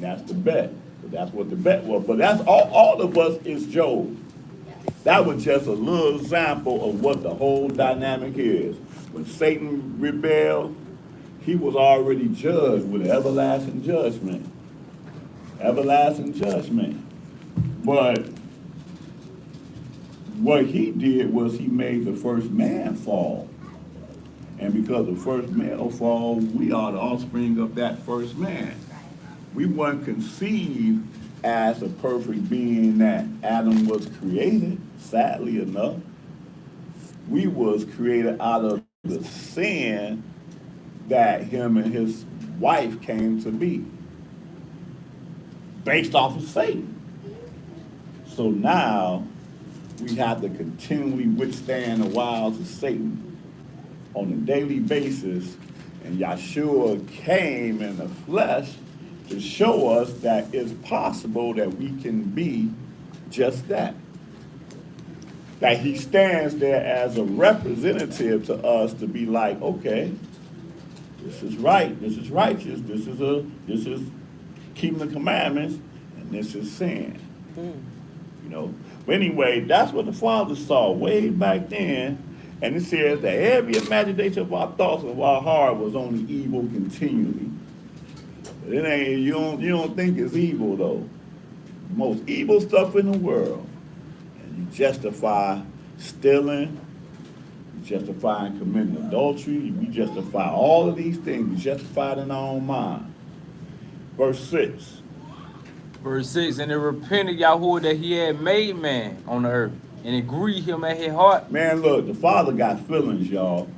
that's the bet. But that's what the bet was. But that's all of us is Job. That was just a little example of what the whole dynamic is. When Satan rebelled, he was already judged with everlasting judgment. Everlasting judgment. But what he did was he made the first man fall. And because the first man fall, we are the offspring of that first man. We weren't conceived as a perfect being that Adam was created, sadly enough. We was created out of the sin that him and his wife came to be, based off of Satan. So now we have to continually withstand the wiles of Satan on a daily basis, and Yahshua came in the flesh to show us that it's possible that we can be just that. That he stands there as a representative to us to be like, okay, this is right, this is righteous, this is keeping the commandments, and this is sin. You know. But anyway, that's what the Father saw way back then, and it says that every imagination of our thoughts of our heart was only evil continually. But it ain't, you don't think it's evil though. The most evil stuff in the world. And you justify stealing, you justify committing adultery, you justify all of these things, you justify it in our own mind. Verse 6. Verse 6, and it repented Yahweh that he had made man on the earth, and it grieved him at his heart. Man, look, the Father got feelings, y'all.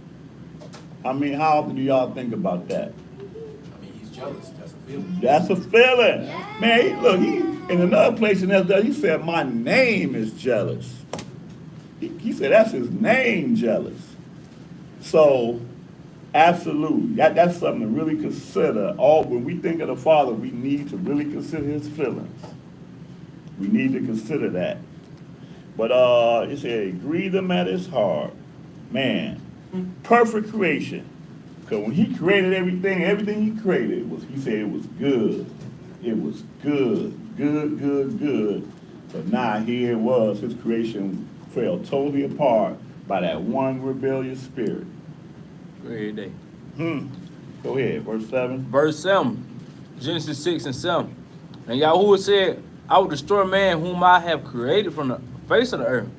I mean, how often do y'all think about that? I mean, he's jealous. That's a feeling. That's a feeling. Man, look, he in another place in there, he said, my name is jealous. He said that's his name, jealous. So, absolutely, that's something to really consider. When we think of the Father, we need to really consider his feelings. We need to consider that. But it said, it grieved him at his heart. Man, perfect creation. Because when he created everything he created, he said it was good. It was good. But now here it was, his creation fell totally apart by that one rebellious spirit. Great day. Go ahead, verse 7. Verse 7, Genesis 6 and 7. And Yahweh said, I will destroy man whom I have created from the face of the earth,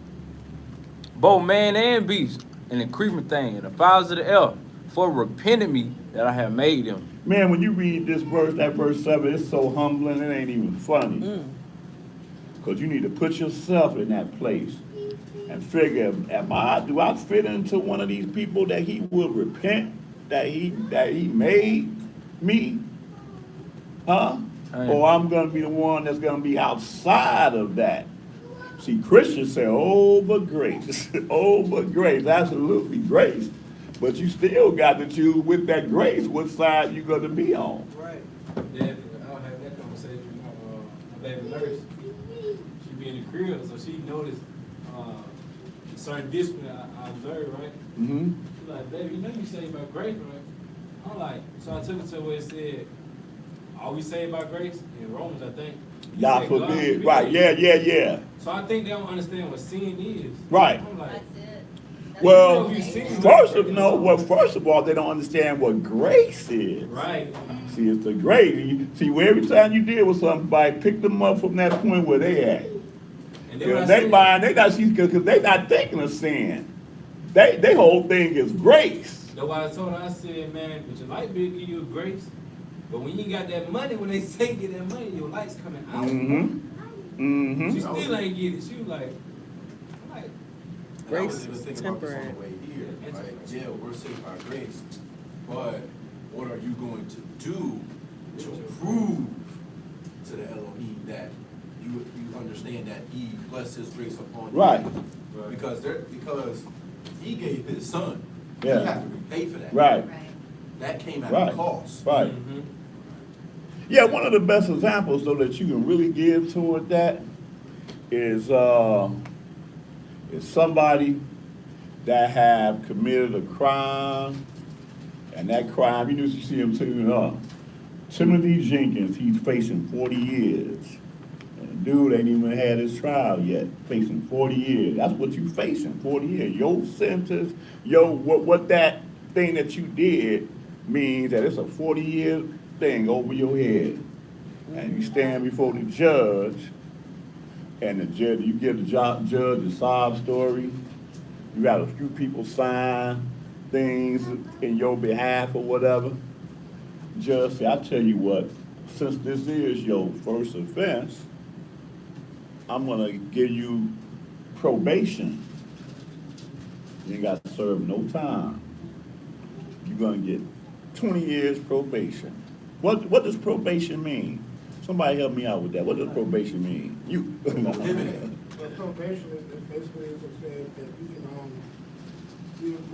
both man and beast, and the creeping thing, and the fowls of the air, for repented me that I have made them. Man, when you read this verse, that verse 7, it's so humbling, it ain't even funny. Because you need to put yourself in that place and figure, do I fit into one of these people that he will repent that he made me? Huh? Or I'm going to be the one that's going to be outside of that. See, Christians say, oh, but grace. Oh, but grace. Absolutely grace. But you still got to choose with that grace what side you're going to be on. Right. Yeah, I'll have that conversation with my baby nurse. She be in the crib, so she noticed certain discipline I observed, right? She's like, baby, you know you saved by grace, right? I'm like, so I took it to where it said, are we saved by grace? In Romans, I think. God forbid. Right, yeah. So I think they don't understand what sin is. Right. I'm like, That's it. Well, first of all, they don't understand what grace is. right. See, it's the grace. See, where every time you deal with somebody, pick them up from that point where they at. And Because they not thinking of sin. They whole thing is grace. That's why I told her, I said, man, but your light bill give you grace. But when you got that money, when they say get that money, your light's coming out. She still ain't get it. She was like, Grace is temporary. Here, right? Yeah, we're saved by grace. But what are you going to do to prove to the Elohim that you understand that he blessed his grace upon you? Right. Because he gave his son. Yeah. You have to repay for that. Right. That came at a cost. Right. Yeah, one of the best examples, though, that you can really give toward that is somebody that have committed a crime, and that crime, you see them tuning up. Timothy Jenkins, he's facing 40 years. And dude ain't even had his trial yet, facing 40 years. That's what you facing, 40 years. Your sentence, what that thing that you did means that it's a 40-year thing over your head. And you stand before the judge, and the judge, you give the judge a sob story. You got a few people sign things in your behalf or whatever. Judge say, I tell you what, since this is your first offense, I'm gonna give you probation. You ain't got to serve no time. You're gonna get 20 years probation. What does probation mean? Somebody help me out with that. What does probation mean? You. Well, probation is basically it says that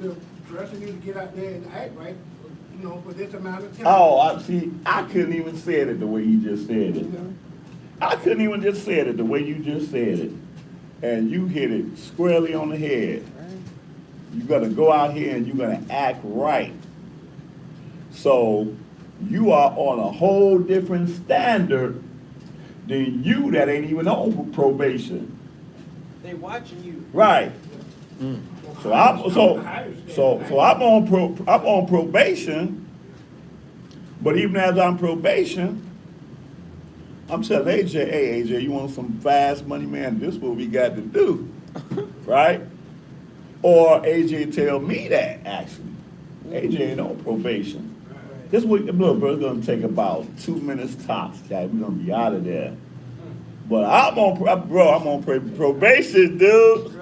we're dressing you to get out there and act right, for this amount of time. Oh, I couldn't even say it the way you just said it. I couldn't even just say it the way you just said it. And you hit it squarely on the head. You're gonna go out here and you're gonna act right. So you are on a whole different standard than you that ain't even on probation. They watching you. Right. So I'm on probation, but even as I'm probation, I'm telling AJ, hey AJ, you want some fast money, man? This is what we got to do, right? Or AJ tell me that actually, AJ ain't on probation. This week, look, bro, it's gonna take about 2 minutes tops, guys. We're gonna be out of there. But I'm on probation, dude.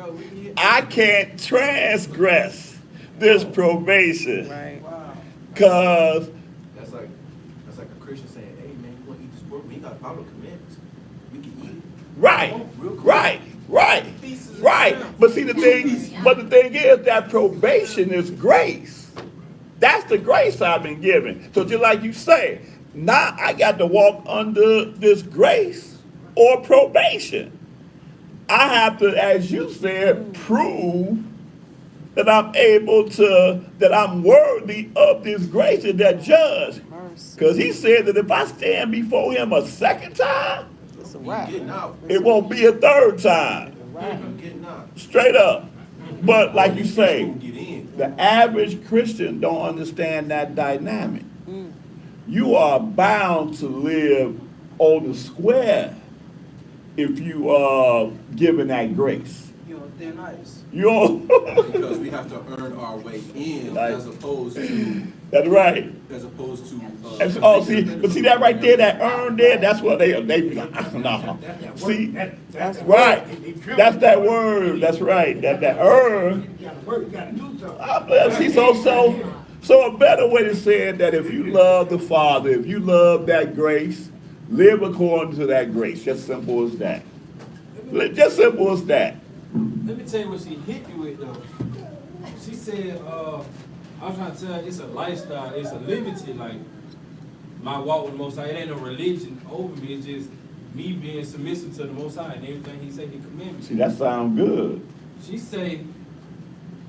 I can't transgress this probation. Right. Wow. Cause That's like a Christian saying, hey man, you wanna eat this pork? We ain't gotta follow the commandments. We can eat it. right. Pieces of Right. shrimp. But see the thing is that probation is grace. That's the grace I've been given. So just like you say, now I got to walk under this grace or probation. I have to, as you said, prove that that I'm worthy of this grace and that judge. Because he said that if I stand before him a second time, It's a You wrap. getting out. it won't be a third time. You getting out. Straight up. But like you say, You get in. the average Christian don't understand that dynamic. You are bound to live on the square if you are given that grace. You on thin ice. You don't. Because we have to earn our way in Right. as opposed to That's right. See that right there, that earn there, that's what they be like, no. See, That's right. That's that word. That's right. That earn. You gotta work, you gotta do something. See, so a better way to say it that if you love the Father, if you love that grace, live according to that grace. Just simple as that. Just simple as that. Let me tell you what she hit me with though. She said, I was trying to tell her it's a lifestyle, it's a liberty, like my walk with the Most High. It ain't no religion over me, it's just me being submissive to the Most High and everything He said He commanded. See, that sounds good. She say,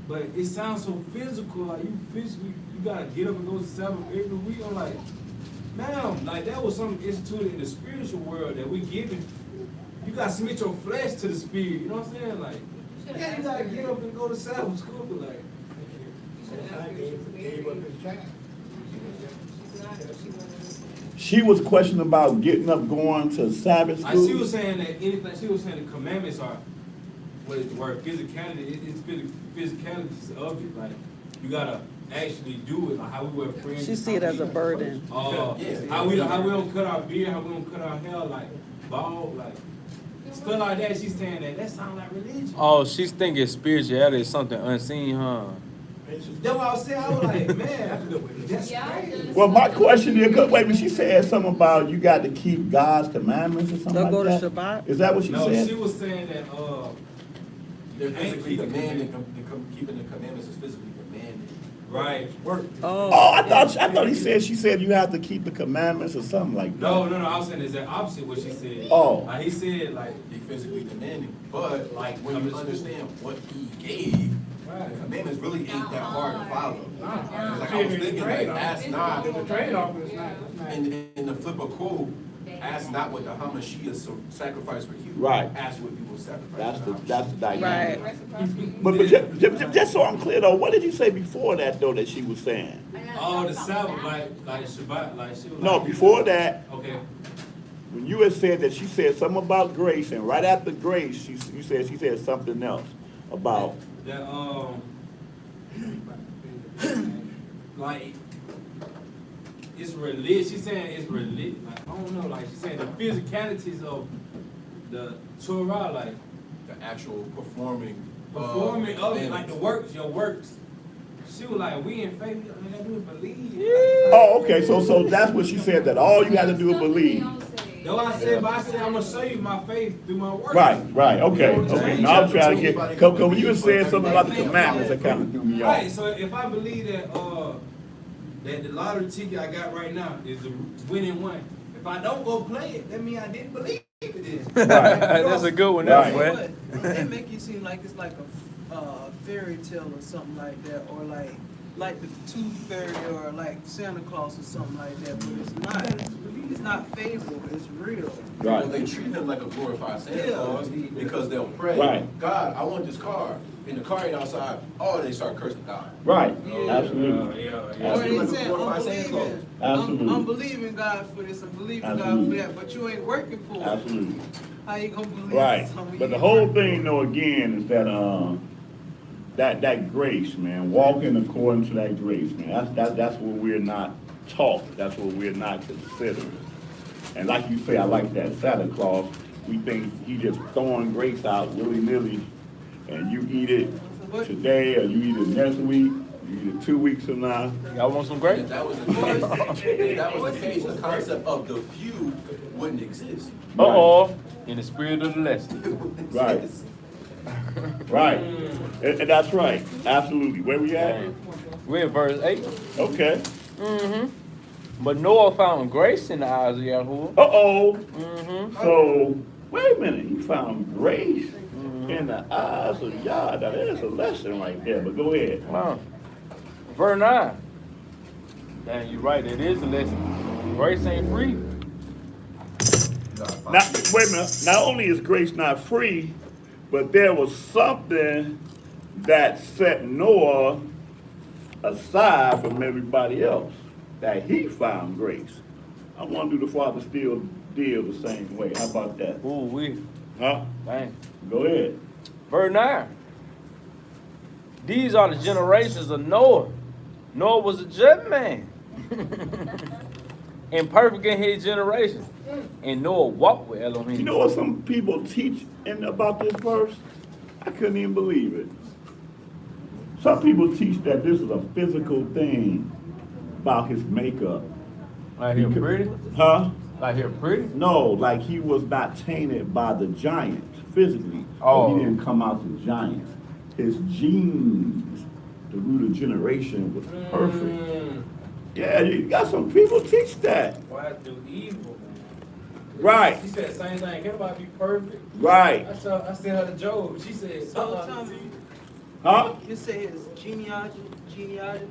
but it sounds so physical, like you physically, you gotta get up and go to Sabbath every week. I'm like, ma'am, like that was something instituted in the spiritual world that we given. You gotta submit your flesh to the spirit, you know what I'm saying? Like, yeah, you gotta get up and go to Sabbath school, but like, I gave up his child. She was questioning about getting up, going to Sabbath like school. she was saying that anything, she was saying the commandments are, what is the word, physicality, it's physicality of it, like, you gotta actually do it, like how we were friends. She see it as a burden. How we don't cut our beard, how we don't cut our hair, like, bald, like, stuff like that. She's saying that sounds like religion. Oh, she's thinking spirituality is something unseen, huh? That's what I was saying. I was like, man, that's crazy. Well, my question is, cause wait, but she said something about you got to keep God's commandments or something Don't like go to that. Shabbat? Is that what she No, said? she was saying that they're you ain't physically keeping demanding, keeping the commandments is physically demanded. right. Work. Oh, I thought she said you have to keep the commandments or something like that. No, I was saying is that opposite what she said. Oh. Like he said like They physically demanding, but Like, when coming you to understand what He gave, the commandments really ain't that hard to follow. Like I was thinking, like that's not. The trade-off is not. in the flip of quote, ask not what the Hamashiach sacrifice for you. Right. Ask what you will sacrifice. That's the dynamic. Right. But just so I'm clear though, what did you say before that though that she was saying? Oh, the Sabbath, like Shabbat, like she was No, like, before that, Okay. when you had said that she said something about grace, and right after grace, you said she said something else about. That like it's religious. She's saying it's religious. Like I don't know. Like she's saying the physicalities of the Torah, like The actual performing performing of it, commandments. like the works, your works. She was like, we in faith. I mean, that we believe. Oh, okay. So that's what she said. That all you got to do is believe. That's what I said. But I said I'm gonna show you my faith through my works. Right. Okay. Now I'm trying to get. Cause when you were saying something about the commandments, that kind of threw me Right. off. So if I believe that that the lottery ticket I got right now is the winning one, if I don't go play it, that means I didn't believe it. Then. That's a good one, Right. man. They make you seem like it's like a fairy tale or something like that, or like the Tooth Fairy or like Santa Claus or something like that, but it's not. It's not fable. It's real. Well, they treat him like a glorified Santa Yeah. Claus because they'll pray, Right. God, I want this car. And the car ain't outside. Oh, they start cursing God. Right. Yeah. Absolutely. Yeah. Or Absolutely. they saying, Glorify Santa Claus. Absolutely. I'm believing God for this, I'm believing God Absolutely. for that, but you ain't working for it. Absolutely. How you gonna believe Right. something But you the ain't whole working thing though again is that grace, man, walking according to that grace, man. That's what we're not taught. That's what we're not considering. And like you say, I like that Santa Claus. We think he just throwing grace out willy-nilly, and you eat it today, or you eat it next week, you eat it 2 weeks from now. Y'all want some If grapes? that was the case, if that was the case, the concept of the few wouldn't exist. Uh-oh. In the spirit of the lesson. It wouldn't Right. exist. Right. And that's right. Absolutely. Where we at? We're in verse 8. Okay. Mm-hmm. But Noah found grace in the eyes of Yahuwah. Uh-oh. Mm-hmm. So, wait a minute. He found grace in the eyes of Yah. Now, there's a lesson right there, but go ahead. Wow. Verse 9. Dang, you're right. It is a lesson. Grace ain't free. Now, wait a minute. Not only is grace not free, but there was something that set Noah aside from everybody else, that he found grace. I wonder do the Father still deal the same way. How about that? Ooh, we. Huh? Dang. Go ahead. Verse 9. These are the generations of Noah. Noah was a just man. And perfect in his generation. And Noah walked with Elohim. You know what some people teach about this verse? I couldn't even believe it. Some people teach that this is a physical thing about his makeup. Like here pretty? Huh? Like here pretty? No, like he was not tainted by the giants physically. Oh. He didn't come out the giants. His genes, the root of generation, was perfect. Yeah, you got some people teach that. Why do evil? Right, She said the same thing. Can't nobody be perfect. right. I sent her to Job. She said, So, Tommy, Huh? you say his genealogy.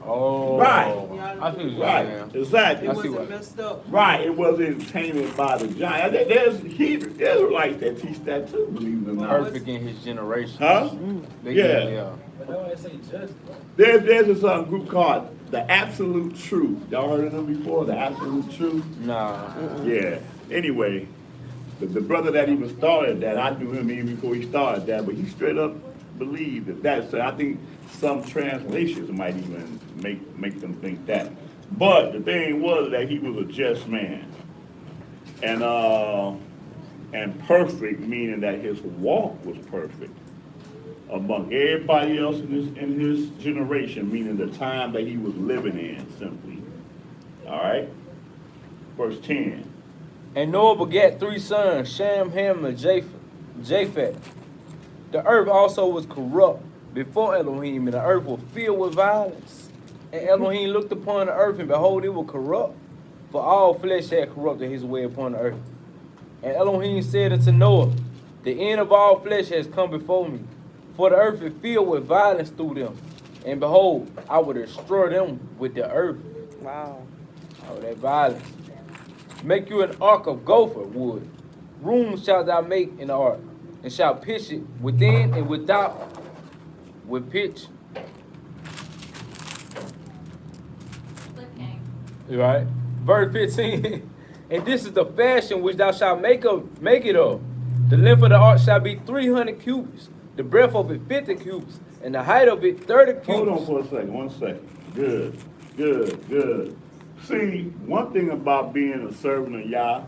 Oh. Right. I see what you're Right, saying. exactly. It I see wasn't what- messed up. Right, it wasn't tainted by the giant. There's Hebrew Israelites that teach that too, believe it or not. Perfect in his generation. Huh? They Yeah. but no one say just. There's this group called the Absolute Truth. Y'all heard of them before? The Absolute Truth? Nah. Yeah. Anyway, the brother that even started that, I knew him even before he started that, but he straight up believed that. So I think some translations might even make them think that. But the thing was that he was a just man. And perfect, meaning that his walk was perfect among everybody else in his generation, meaning the time that he was living in, simply. All right? Verse 10. And Noah begat 3 sons, Shem, Ham, and Japheth. The earth also was corrupt before Elohim, and the earth was filled with violence. And Elohim looked upon the earth, and behold, it was corrupt, for all flesh had corrupted his way upon the earth. And Elohim said unto Noah, the end of all flesh has come before me, for the earth is filled with violence through them. And behold, I will destroy them with the earth. Wow. Oh, that violence. make you an ark of gopher wood. Room shalt thou make in the ark, and shalt pitch it within and without with pitch. Right? Verse 15. And this is the fashion which thou shalt make it of. The length of the ark shall be 300 cubits, the breadth of it 50 cubits, and the height of it 30 cubits. Hold on for a second, 1 second. Good, good, good. See, one thing about being a servant of Yah,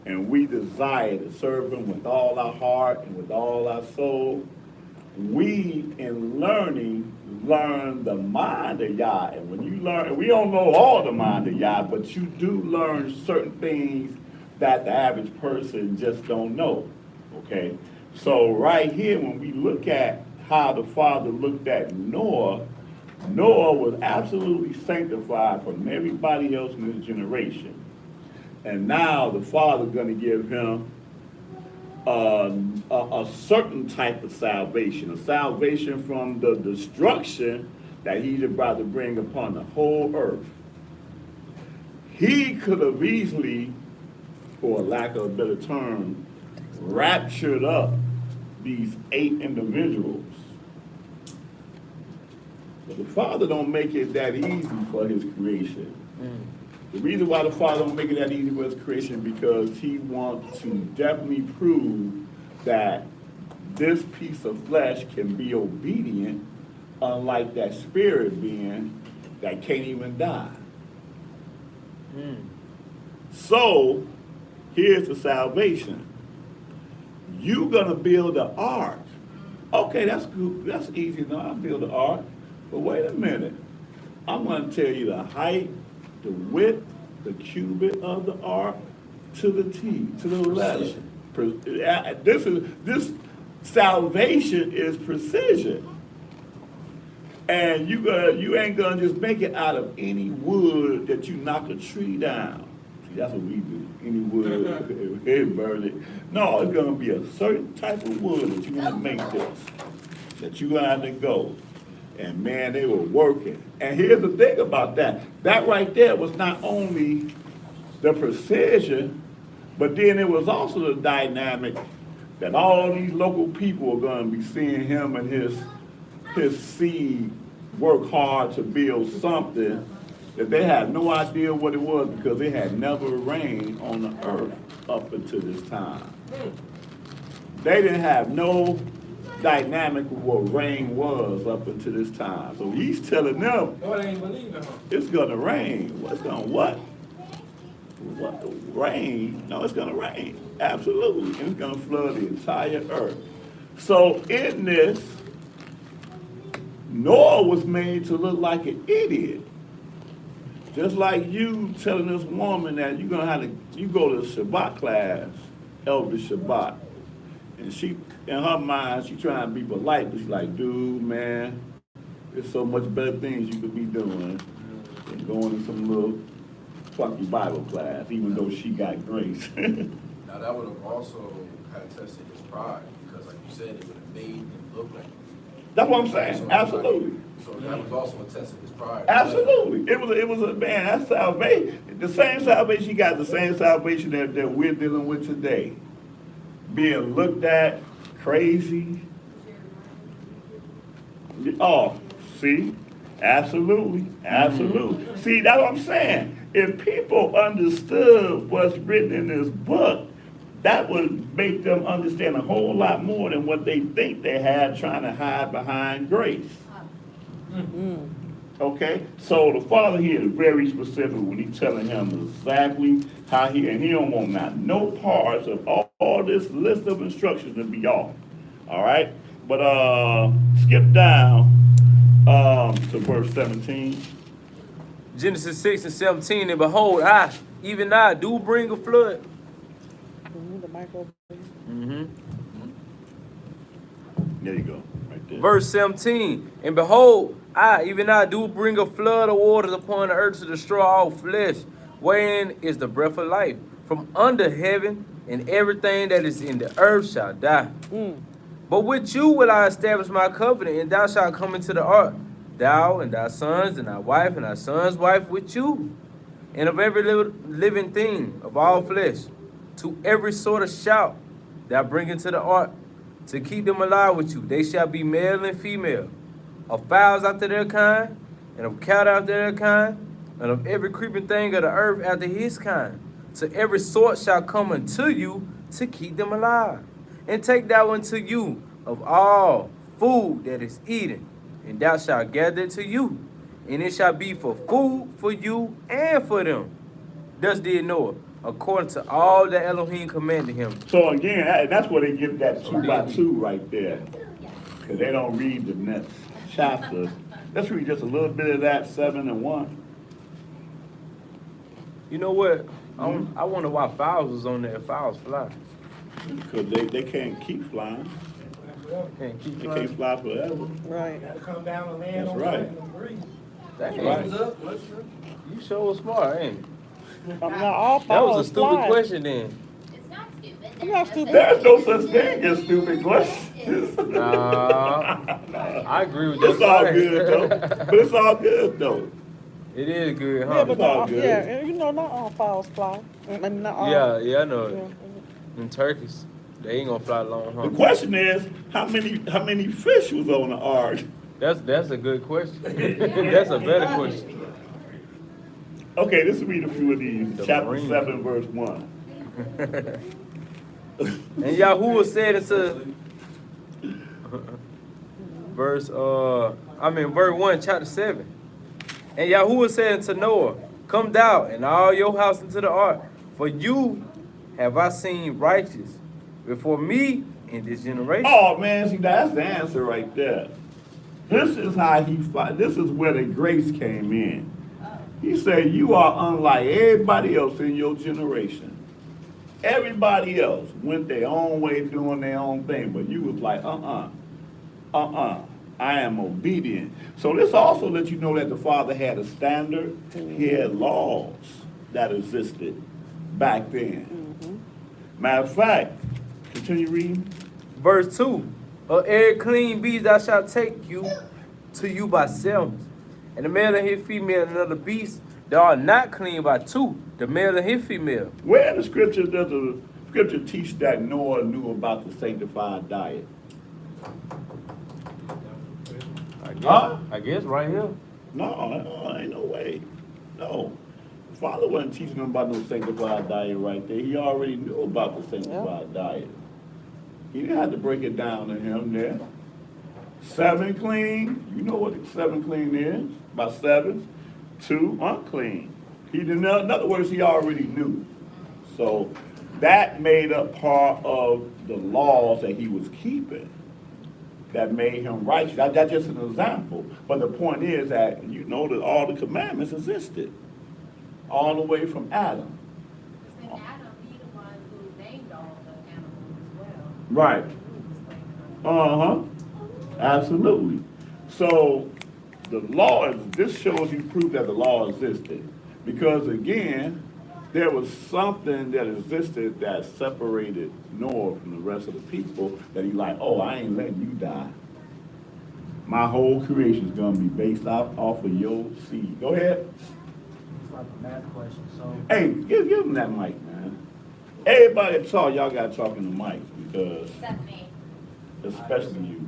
and we desire to serve him with all our heart and with all our soul, we, in learning, learn the mind of Yah. And when you learn, we don't know all the mind of Yah, but you do learn certain things that the average person just don't know, okay? So right here, when we look at how the Father looked at Noah, Noah was absolutely sanctified from everybody else in his generation. And now the Father's going to give him a certain type of salvation, a salvation from the destruction that he's about to bring upon the whole earth. He could have easily, for lack of a better term, raptured up these 8 individuals. But the Father don't make it that easy for his creation. The reason why the Father don't make it that easy for his creation because he wants to definitely prove that this piece of flesh can be obedient, unlike that spirit being that can't even die. So, here's the salvation. You're gonna build an ark. Okay, that's good. That's easy enough. I'll build an ark. But wait a minute. I'm gonna tell you the height, the width, the cubit of the ark to the T, to the letter. This salvation is precision. And you ain't gonna just make it out of any wood that you knock a tree down. See, that's what we do. Any wood, burn it. No, it's gonna be a certain type of wood that you're gonna make this, that you're gonna have to go. And man, they were working. And here's the thing about that. That right there was not only the precision, but then it was also the dynamic that all these local people are going to be seeing him and his seed work hard to build something that they had no idea what it was because it had never rained on the earth up until this time. They didn't have no dynamic of what rain was up until this time. So he's telling them it's gonna rain. What's gonna what? What rain? No, it's gonna rain. Absolutely. And it's gonna flood the entire earth. So in this, Noah was made to look like an idiot. Just like you telling this woman that you're gonna have to you go to Shabbat class, Elder Shabbat. And she, in her mind, she trying to be polite, but she's like, dude, man, there's so much better things you could be doing than going to some little funky Bible class, even though she got grace. Now that would have also had tested his pride, because like you said, it would have made him look like him. That's what I'm saying. Absolutely. So that was also a test of his pride. Absolutely. It was a man, that's salvation. The same salvation she got, the same salvation that we're dealing with today. Being looked at crazy. Oh, see? Absolutely. Absolutely. See, that's what I'm saying. If people understood what's written in this book, that would make them understand a whole lot more than what they think they had trying to hide behind grace. Okay? So the Father here is very specific when he's telling him exactly how he don't want not no parts of all this list of instructions to be off. All right? But skip down to verse 17. Genesis 6 and 17, and behold, even I do bring a flood. There you go, right there. Verse 17, and behold, even I do bring a flood of waters upon the earth to destroy all flesh, wherein is the breath of life. From under heaven, and everything that is in the earth shall die. But with you will I establish my covenant, and thou shalt come into the ark, thou and thy sons, and thy wife, and thy son's wife with you. and of every living thing of all flesh, to every sort of shout that I bring into the ark, to keep them alive with you. They shall be male and female, of fowls after their kind, and of cattle after their kind, and of every creeping thing of the earth after his kind. To every sort shall come unto you to keep them alive. And take thou unto you of all food that is eaten, and thou shalt gather it to you, and it shall be for food for you and for them. Thus did Noah, according to all that Elohim commanded him. So again, that's where they get that 2 by 2 right there. Because they don't read the next chapter. Let's read just a little bit of that, 7 and 1. You know what? I wonder why fowls was on there. Fowls fly. Because they can't keep flying. Can't keep They flying. can't fly forever. Right. Gotta come down and land That's on right. land and breathe. That's Right. right. You sure was smart, ain't you? I'm not all That was a fowls stupid fly. question then. It's not stupid. You're not stupid. There's no such thing as stupid questions. Nah, I agree with you. It's all good though. But it's all good though. It is good, huh? Yeah, but It's all not, good. yeah, you know, not all fowls fly. I mean, not all. Yeah, I know Yeah. it. Them turkeys, they ain't gonna fly long, huh? The question is, how many fish was on the ark? That's a good question. That's a better question. Okay, let's read a few of these. The Chapter marine. 7, verse 1. And Yahuwah said into verse 1, chapter 7. And Yahuwah said unto Noah, come thou and all your house into the ark, for you have I seen righteous before me in this generation. Oh man, see that's the answer right there. This is how this is where the grace came in. He said, you are unlike everybody else in your generation. Everybody else went their own way doing their own thing, but you was like, I am obedient. So this also lets you know that the Father had a standard. He had laws that existed back then. Matter of fact, continue reading. Verse 2. Of every clean beast thou shalt take you to you by sevens, and the male and his female and another beast that are not clean by two, the male and his female. Where in the scripture does the scripture teach that Noah knew about the sanctified diet? I guess right here. No, ain't no way. No. The Father wasn't teaching him about no sanctified diet right there. He already knew about the sanctified diet. He didn't have to break it down to him there. 7 clean, you know what 7 clean is, about 7. 2 unclean. He didn't know, in other words, he already knew. So that made up part of the laws that he was keeping that made him righteous. That's just an example. But the point is that you know that all the commandments existed all the way from Adam. And Adam, he the one who named all the animals as well. Right. Absolutely. So the law, this shows you proof that the law existed. Because again, there was something that existed that separated Noah from the rest of the people that he like, oh, I ain't letting you die. My whole creation is going to be based off of your seed. Go ahead. It's like a math question. So Hey, give him that mic, man. Everybody that talk, y'all got to talk in the mic because, Except me. especially you.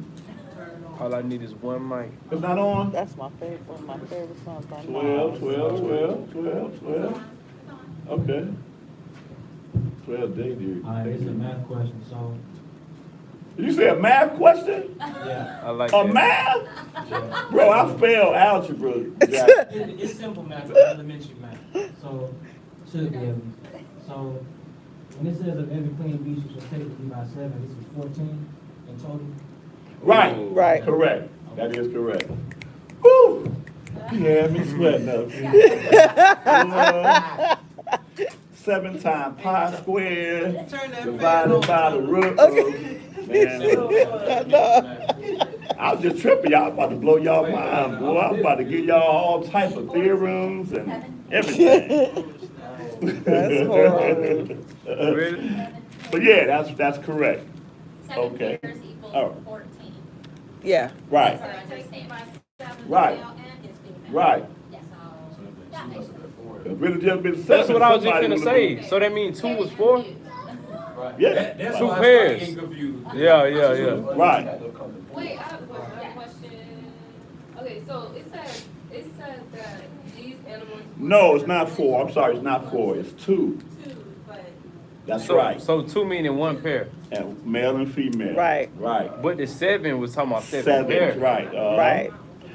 All I need is one mic. It's not on? That's my favorite, one of my favorite songs by 12. Okay. 12 day, dude. all right, it's a math question. So Did you say a math question? yeah, I like A that. math? yeah. Bro, I failed algebra. Jack. It's simple math, it's elementary math. So should be able. So when it says of every clean beast you shall take with you by 7, this is 14 in total. Right. Right. Correct. That is correct. Woo! You had me sweating up. 7 times pi squared Turn that divided by the root of, man. I was just tripping. Y'all about to blow y'all mind, boy. I'm about to give y'all all type of theorems and everything. That's horrible. Really? But yeah, that's correct. 7 Okay. years equals Oh. 14. Yeah. Right. That's our understanding. Right. Male and his female. Right. Yes, that makes sense. If it had just been 7, That's what I was just somebody finna would've say. been- So that means 2 was 4? Right. Yeah. That's Two why I started pairs. getting confused. Yeah, yeah, yeah. Right. Wait, I have a question. I have a question. Okay, so it said that these animals. No, it's not 4. I'm sorry, it's not 4. It's 2. Two, but That's So, right. So 2 meaning 1 pair. And male and female. Right. Right. But the 7 was talking about 7 7 pairs. is right. Right.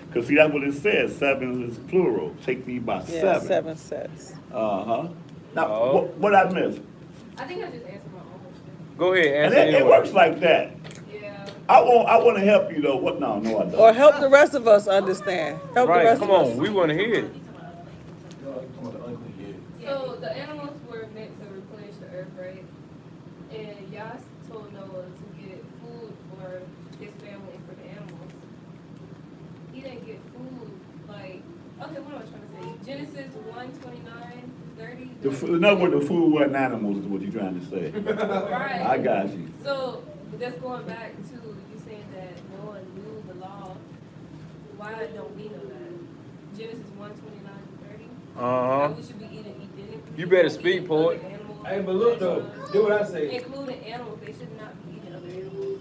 Because see, that's what it says. 7 is plural. Take thee by Yeah, 7. 7 sets. Uh-huh. Now, Oh. what I missed? I think I just answered my own question. Go ahead, And answer it anyway. works like that. Yeah. I want to help you though. What? No, I don't. Or help the rest of us understand. Help the Right, rest come of us. on, we want to hear it. So the animals were meant to replenish the earth, right? And Yas told Noah to get food for his family and for the animals. He didn't get food, like, okay, what am I trying to say? Genesis 1:29-30. In other words, the food wasn't animals is what you're trying to say. Right. I got you. So that's going back to you saying that Noah knew the law. Why don't we know that? Genesis 1:29-30. Uh-huh. We should be eating identically. You better speak, poet. Hey, but look though, do what I say. Including animals, they should not be eating other animals.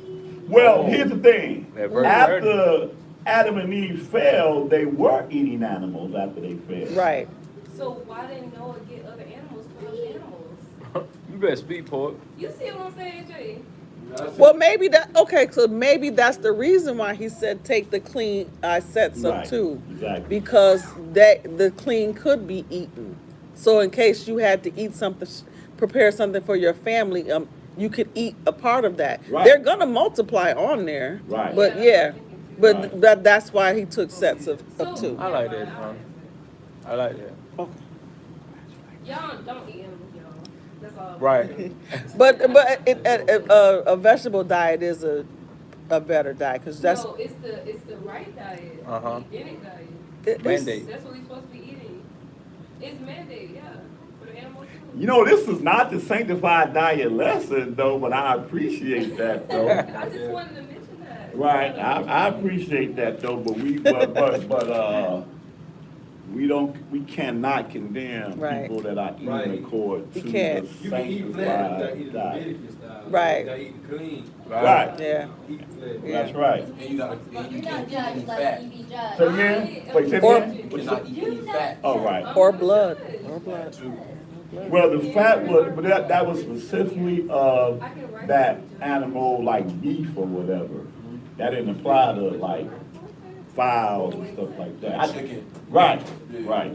Well, Oh. here's the thing. That verse After Adam and Eve fell, they were eating animals after they fell. Right. So why didn't Noah get other animals for those animals? You better speak, poet. You see what I'm saying, Jay? Well, maybe that, okay, so maybe that's the reason why he said take the clean sets of Right, 2. exactly. Because the clean could be eaten. So in case you had to eat something, prepare something for your family, you could eat a part of that. Right. They're gonna multiply on there. Right. But yeah, but Right. that's why he took sets of 2. I like that, huh? I like that. Y'all don't eat animals, y'all. That's all. Right. But a vegetable diet is a better diet because that's No, it's the right diet. Uh-huh. The Edenic diet. it's- Mandate. That's what we're supposed to be eating. It's mandate, yeah, for the animals too. You know, this is not the sanctified diet lesson though, but I appreciate that though. I just wanted to mention that. Right, I appreciate that though, but we cannot condemn Right. people that are eating Right. according You to can't. the You can eat flesh without sanctified eating diet. Leviticus style. Right. Without eating clean. Right, yeah. Eat flesh. that's right. And you gotta, and you You're can't not eat any judged like fat. you be judged. Say again? Wait, say Or- again? You What's cannot up? eat any fat. Oh, right. Or blood. Or blood. Too. Well, the fat was, but that was specifically of that animal like beef or whatever. That didn't apply to like fowls and stuff like that. Chicken. Right, right,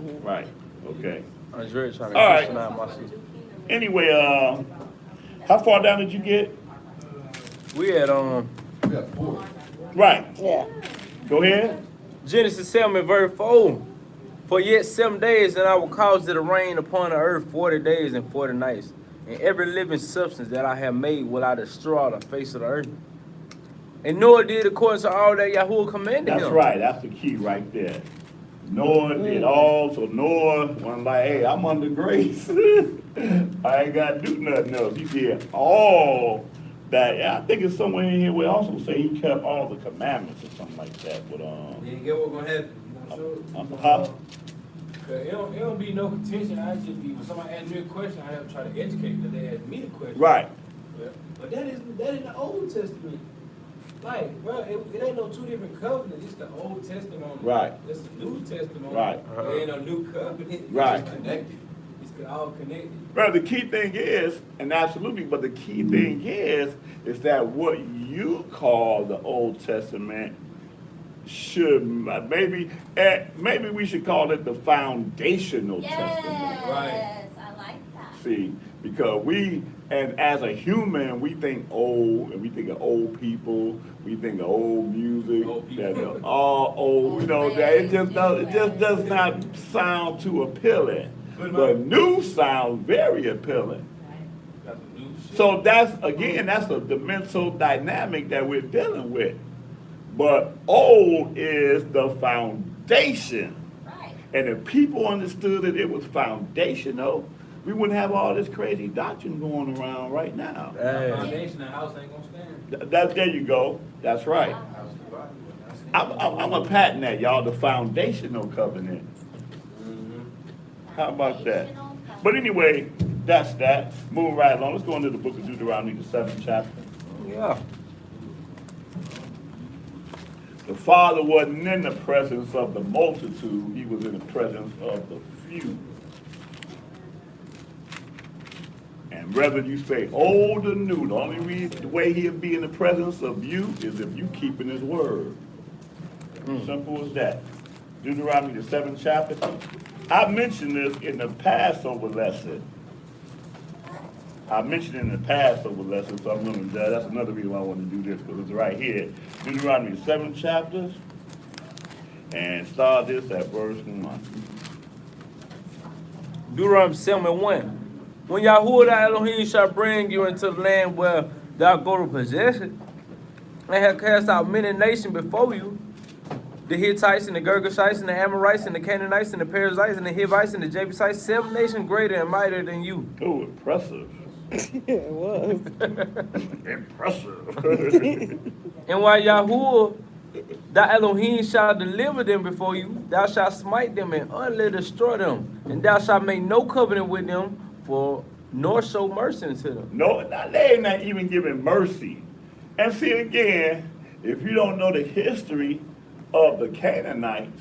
okay. Andre trying to All right. Christian out my sister. Anyway, how far down did you get? We had We got 4. Right, Yeah. go ahead. Genesis 7 verse 4. For yet 7 days, and I will cause it to rain upon the earth 40 days and 40 nights. And every living substance that I have made will I destroy on the face of the earth. And Noah did according to all that Yahuwah commanded That's him. right, that's the key right there. Noah did all, so Noah wasn't like, hey, I'm under grace. I ain't got to do nothing else. He did all that. Yeah, I think it's somewhere in here where it also say he kept all the commandments or something like that. But You get what's gonna happen. You gonna show it? Huh? Cause it don't be no contention. I just be when somebody asks me a question, I have to try to educate them. They ask me the question. Right. But that is the Old Testament. Like, bro, it ain't no 2 different covenants. It's the Old Testament. Right. It's the New Testament. Right. There ain't no new covenant. It's Right. just connected. It's all connected. Well, the key thing is, and absolutely, but the key thing is that what you call the Old Testament should maybe we should call it the foundational testament. Yes, I like that. See, because and as a human, we think old, and we think of old people, we think of old music, Old people. that are all old, that it just does not sound too appealing. But new sounds very appealing. Got the new shit. So that's the mental dynamic that we're dealing with. But old is the foundation. Right. And if people understood that it was foundational, we wouldn't have all this crazy doctrine going around right now. Hey. Foundation, the house ain't gonna stand. There you go. That's right. House divided, but not standing. I'm a patent that, y'all, the foundational covenant. How about that? But anyway, that's that. Moving right along. Let's go into the book of Deuteronomy, the 7th chapter. Yeah. The Father wasn't in the presence of the multitude. He was in the presence of the few. And whether you say old or new, the only way he'll be in the presence of you is if you keeping his word. Simple as that. Deuteronomy, the 7th chapter. I mentioned this in the Passover lesson. So I'm going to, that's another reason why I want to do this, because it's right here. Deuteronomy, the 7th chapter, and start this at verse 1. Deuteronomy 7:1. When Yahuwah thy Elohim shall bring you into the land where thou go to possess it, and have cast out many nations before you, the Hittites and the Girgashites and the Amorites and the Canaanites and the Perizzites and the Hivites and the Jebusites, 7 nations greater and mightier than you. Oh, impressive. It was. Impressive. And while Yahuwah thy Elohim shall deliver them before you, thou shalt smite them and utterly destroy them, and thou shalt make no covenant with them, for nor show mercy unto them. No, they ain't not even giving mercy. And see again, if you don't know the history of the Canaanites,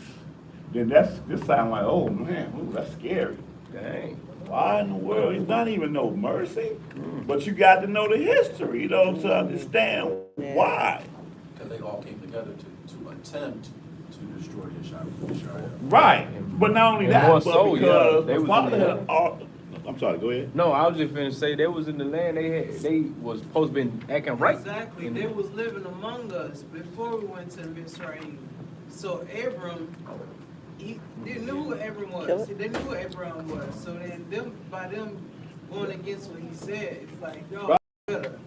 then this sounds like, oh man, ooh, that's scary. Dang. Why in the world? It's not even no mercy. But you got to know the history, though, to understand why. Because they all came together to attempt to destroy Israel. Right. But not only And that, more but so, because yeah, they the was father in the- had all, I'm sorry, go ahead. No, I was just finna say they was in the land. They was supposed to be acting right. Exactly. They was living among us before we went to Mitzrayim. So Abram, they knew who Abram was. They knew who Abraham was. So then by them going against what he said, it's like, yo, better.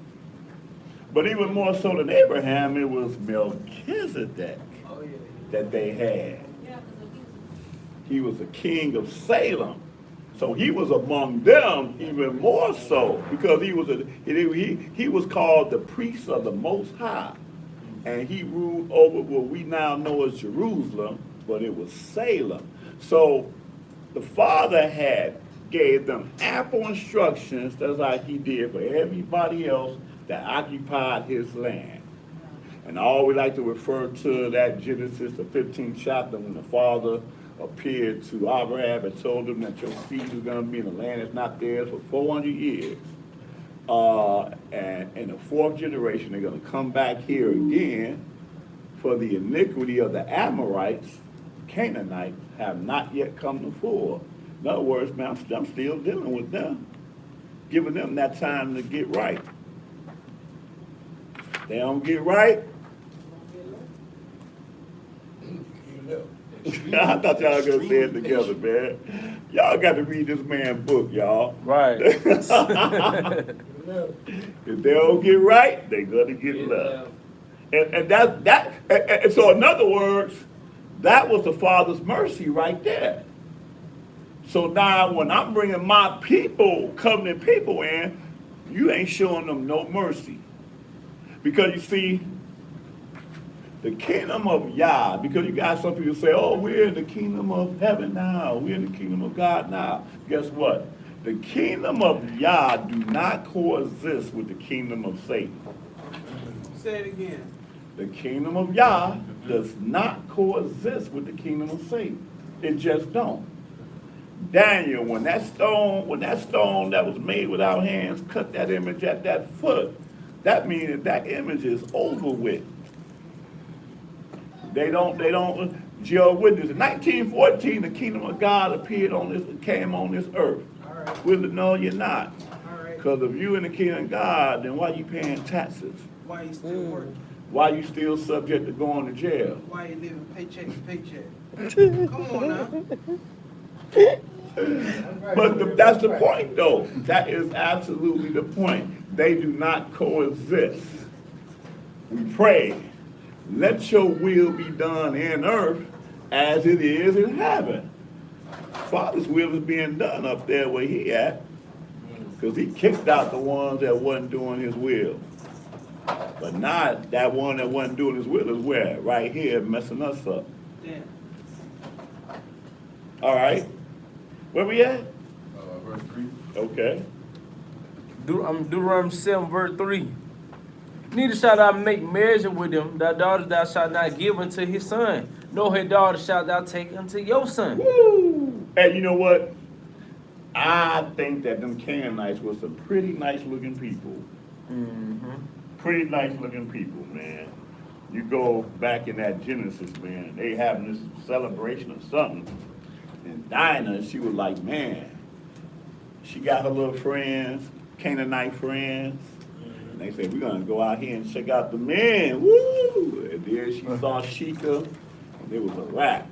But even more so than Abraham, it was Melchizedek Oh yeah. that they had. Yeah, because He was a king of Salem. So he was among them even more so, because he was called the priest of the Most High. And he ruled over what we now know as Jerusalem, but it was Salem. So the Father had gave them ample instructions, just like he did for everybody else that occupied his land. And I always like to refer to that Genesis, the 15th chapter, when the Father appeared to Abraham and told him that your seed is going to be in a land that's not theirs for 400 years. And in the 4th generation, they're going to come back here again, for the iniquity of the Amorites, Canaanites, have not yet come to full. In other words, man, I'm still dealing with them, giving them that time to get right. They don't get right. I thought y'all were gonna say it together, man. Y'all got to read this man's book, y'all. Right. If they don't get right, they're gonna get left. And so in other words, that was the Father's mercy right there. So now when I'm bringing my people, covenant people in, you ain't showing them no mercy. Because you see, the kingdom of Yah, because you got some people say, oh, we're in the kingdom of heaven now, we're in the kingdom of God now. Guess what? The kingdom of Yah do not coexist with the kingdom of Satan. Say it again. The kingdom of Yah does not coexist with the kingdom of Satan. It just don't. Daniel, when that stone that was made with our hands cut that image at that foot, that means that image is over with. They don't, Jehovah's Witness. In 1914, the kingdom of God came on this earth. All right. Well, no, you're not. All right. Because if you in the kingdom of God, then why you paying taxes? Why you still working? Why you still subject to going to jail? Why you living paycheck to paycheck? Come on now. But that's the point, though. That is absolutely the point. They do not coexist. We pray, let your will be done in earth as it is in heaven. Father's will is being done up there where he at, because he kicked out the ones that wasn't doing his will. But not that one that wasn't doing his will is where? Right here, messing us up. Yeah. All right. Where we at? Verse 3. Okay. Deuteronomy 7, verse 3. Neither shalt thou make marriage with them, thy daughter thou shalt not give unto his son, nor his daughter shalt thou take unto your son. Woo! And you know what? I think that them Canaanites was some pretty nice looking people. Mm-hmm. Pretty nice looking people, man. You go back in that Genesis, man, they having this celebration or something. And Dinah, she was like, man, she got her little friends, Canaanite friends. And they said, we're gonna go out here and check out the men. Woo! And then she saw Shechem, and it was a wrap.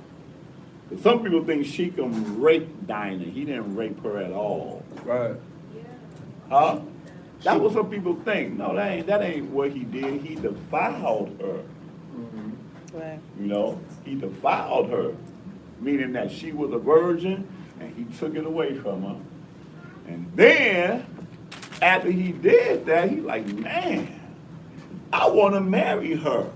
But some people think Shechem raped Dinah. He didn't rape her at all. Right. Huh? That's what some people think. No, that ain't what he did. He defiled her. Right. You know, he defiled her, meaning that she was a virgin, and he took it away from her. And then, after he did that, he like, man, I want to marry her.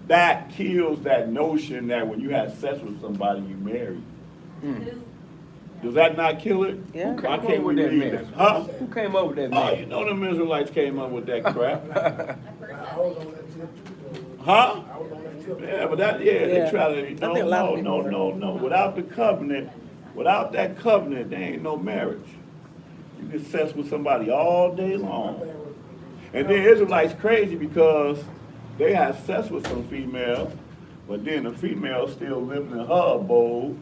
That kills that notion that when you have sex with somebody, you marry. Does that not kill it? Yeah. Who Why came up can't we with that read mess? it? Huh? Who came up with that Oh, mess? you know the Israelites came up with that crap. I was on that tip too. Huh? I was on that tip. Yeah, but that, yeah, they Yeah. try to, I think a lot of people no. Without the covenant, without that covenant, there ain't no marriage. You can sex with somebody all day long. And then Israelites crazy because they had sex with some female, but then the female still living in her abode,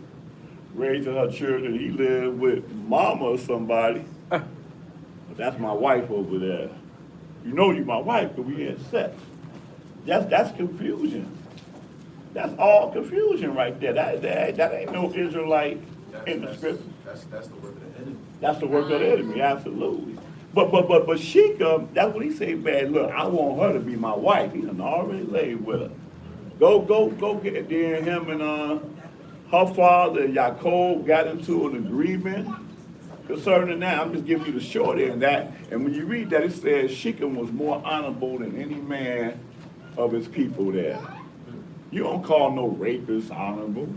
raising her children. He lived with mama or somebody. But that's my wife over there. You know you my wife because we had sex. That's confusion. That's all confusion right there. That ain't no Israelite in the scripture. That's the work of the enemy. That's the work of the enemy, absolutely. But Shechem, that's what he said, man, look, I want her to be my wife. He done already laid with her. Go get it. Then him and her father, Yaakov, got into an agreement concerning that. I'm just giving you the short end of that. And when you read that, it says Shechem was more honorable than any man of his people there. You don't call no rapists honorable.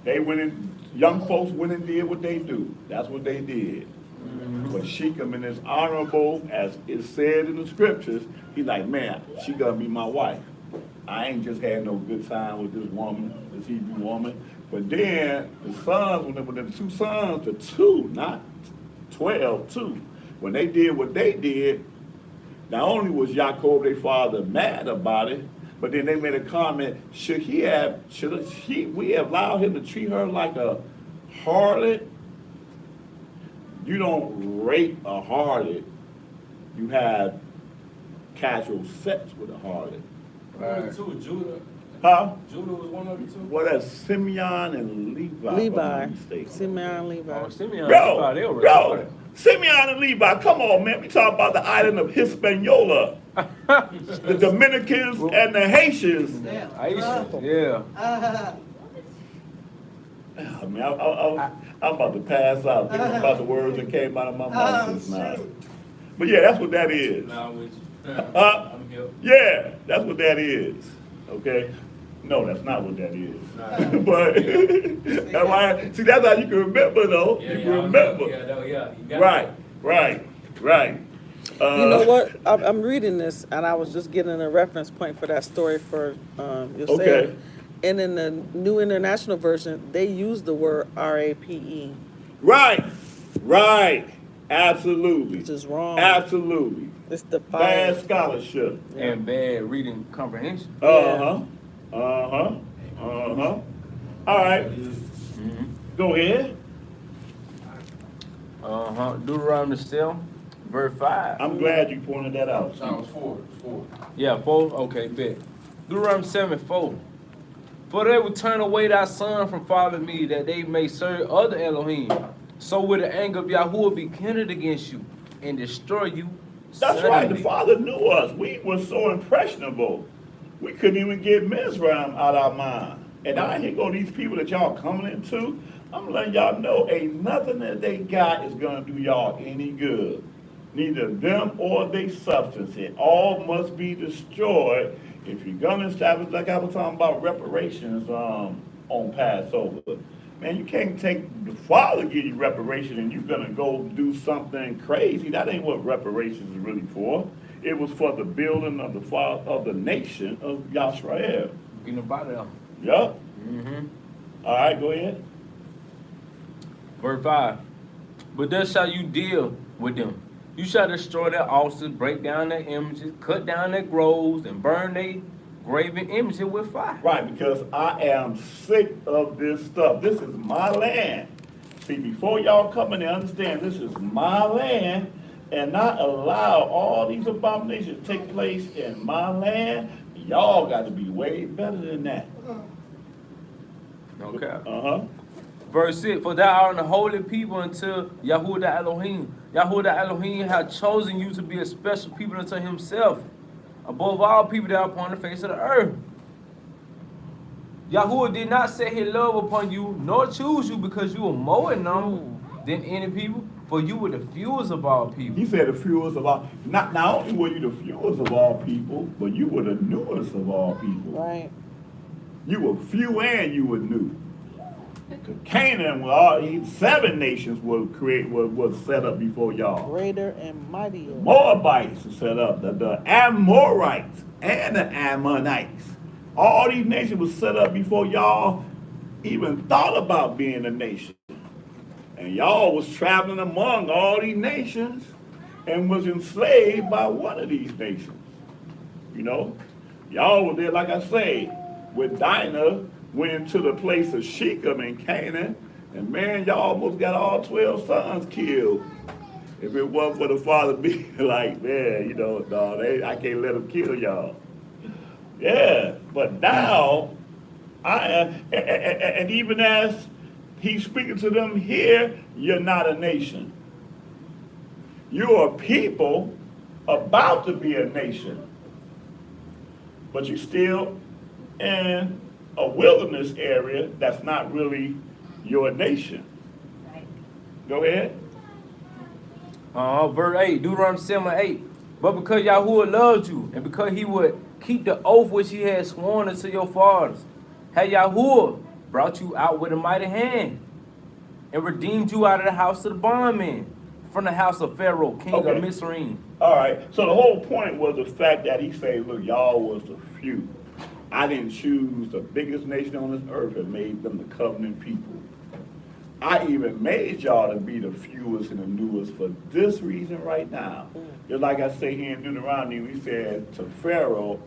They went in, young folks went and did what they do. That's what they did. But Shechem is honorable, as it said in the scriptures. He's like, man, she gonna be my wife. I ain't just had no good time with this woman, this Hebrew woman. But then the sons, when the two sons, the two, not 12, two, when they did what they did, not only was Yaakov, their father, mad about it, but then they made a comment, should we have allowed him to treat her like a harlot? You don't rape a harlot. You have casual sex with a harlot. One of the two, Judah. Huh? Judah was one of the two. Well, that's Simeon and Levi. if I'm Levi. not mistaken. Simeon, Levi. Oh, Simeon, Bro, they were bro, retarded. Simeon and Levi, come on, man. We talk about the island of Hispaniola, the Dominicans and the Haitians. Damn. Aisha, yeah. I mean, I'm about to pass out thinking about the words that came out of my mouth just now. But yeah, that's what that is. Nah, I'm with you. I'm here. Yeah, that's what that is. Okay? No, that's not what that is. Nah. But that's why, see, that's how you can remember, though. Yeah, you yeah, can I remember. know. Yeah, no, yeah. You got Right. You know what? I'm reading this, and I was just getting a reference point for that story for Yosef. Okay. And in the New International Version, they use the word RAPE, Right. Absolutely. which is wrong. Absolutely. It's the Bad fire. scholarship. And bad reading comprehension. Uh-huh. All right. Go ahead. Deuteronomy 7, verse 5. I'm glad you pointed that out. No, it's 4. It's 4. Yeah, 4? Okay, bet. Deuteronomy 7, 4. For they will turn away thy son from following me, that they may serve other Elohim. So will the anger of Yahuwah be kindled against you, and destroy you That's right. The suddenly. Father knew us. We were so impressionable. We couldn't even get Mizraim out our mind. And now here go these people that y'all coming into. I'm letting y'all know ain't nothing that they got is gonna do y'all any good. Neither them or their substance. It all must be destroyed if you're gonna establish, like I was talking about reparations on on Passover. Man, you can't take the Father give you reparation and you're gonna go do something crazy. That ain't what reparations is really for. It was for the building of the nation of Yisrael. Getting about it. Yup. Mm-hmm. All right, go ahead. Verse 5. But thus shall you deal with them. You shall destroy their altars, break down their images, cut down their groves, and burn their graven images with fire. Right, because I am sick of this stuff. This is my land. See, before y'all come in and understand this is my land and not allow all these abominations to take place in my land, y'all got to be way better than that. Okay. Uh-huh. Verse 6, for thou art a holy people unto Yahuwah Elohim. Yahuwah Elohim hath chosen you to be a special people unto himself, above all people that are upon the face of the earth. Yahuwah did not set his love upon you, nor choose you because you were more in number than any people, for you were the fewest of all people. He said the fewest of all, not only were you the fewest of all people, but you were the newest of all people. Right. You were few and you were new. Canaan, well, 7 nations was set up before y'all. Greater and mightier. Moabites were set up, the Amorites and the Ammonites. All these nations were set up before y'all even thought about being a nation. And y'all was traveling among all these nations and was enslaved by one of these nations. You know, y'all were there, like I say, with Dinah, went into the place of Shechem in Canaan, and man, y'all almost got all 12 sons killed. If it wasn't for the father being like, man, you know, no, I can't let them kill y'all. Yeah, but now, and even as he's speaking to them here, you're not a nation. You're a people about to be a nation, but you're still in a wilderness area that's not really your nation. Go ahead. Verse 8, Deuteronomy 7:8. But because Yahuwah loved you, and because he would keep the oath which he had sworn unto your fathers, had Yahuwah brought you out with a mighty hand, and redeemed you out of the house of the bondman, from the house of Pharaoh, king of Mizraim. All right, so the whole point was the fact that he said, look, y'all was the few. I didn't choose the biggest nation on this earth and made them the covenant people. I even made y'all to be the fewest and the newest for this reason right now. Just like I say here in Deuteronomy, we said to Pharaoh,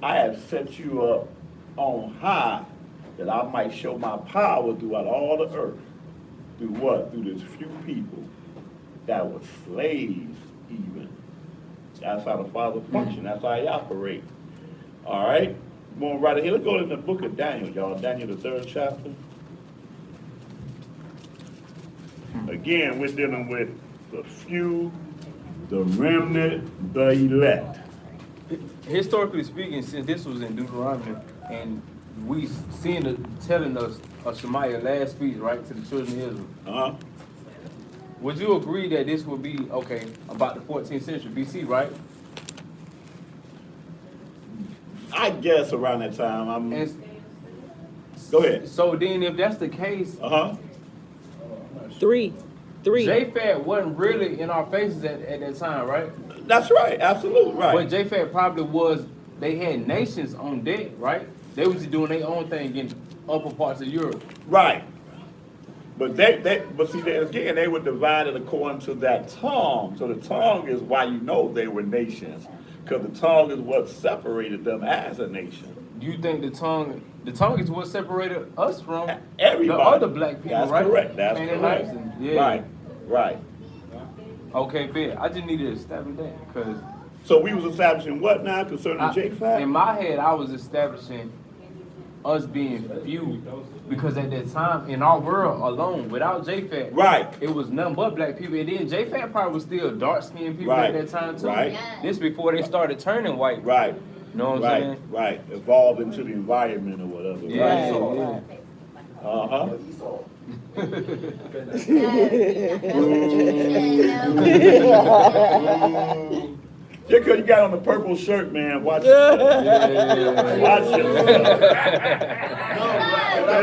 I have set you up on high that I might show my power throughout all the earth. Through what? Through this few people that were slaves even. That's how the Father functions. That's how he operates. All right? Going right ahead. Let's go to the book of Daniel, y'all. Daniel, the 3rd chapter. Again, we're dealing with the few, the remnant, the elect. Historically speaking, since this was in Deuteronomy, and we seen it telling us of Shemaiah's last speech, right, to the children of Israel. Uh-huh. Would you agree that this would be, about the 14th century BC, right? I guess around that time. Go ahead. So then if that's the case, Uh-huh. Three. Japhet wasn't really in our faces at that time, right? That's right. Absolutely right. But Japhet probably was, they had nations on deck, right? They was just doing their own thing in upper parts of Europe. Right. But but see, again, they were divided according to that tongue. So the tongue is why you know they were nations, because the tongue is what separated them as a nation. Do you think the tongue is what separated us from Everybody. the other black people, That's right? correct. That's Canaanites correct. and- yeah. Right. Okay, fair. I just needed to establish that because So we was establishing what now concerning Japhet? in my head I was establishing us being few because at that time in our world alone, without Japhet, Right. it was nothing but black people. And then Japhet probably was still dark skinned people Right. at that time too. Right. This before they started turning white. Right. You know what I'm Right. saying? Right. Evolved into the environment or whatever. Yeah. Right. Uh-huh. Just because you got on the purple shirt, man, watch yourself. Watch yourself.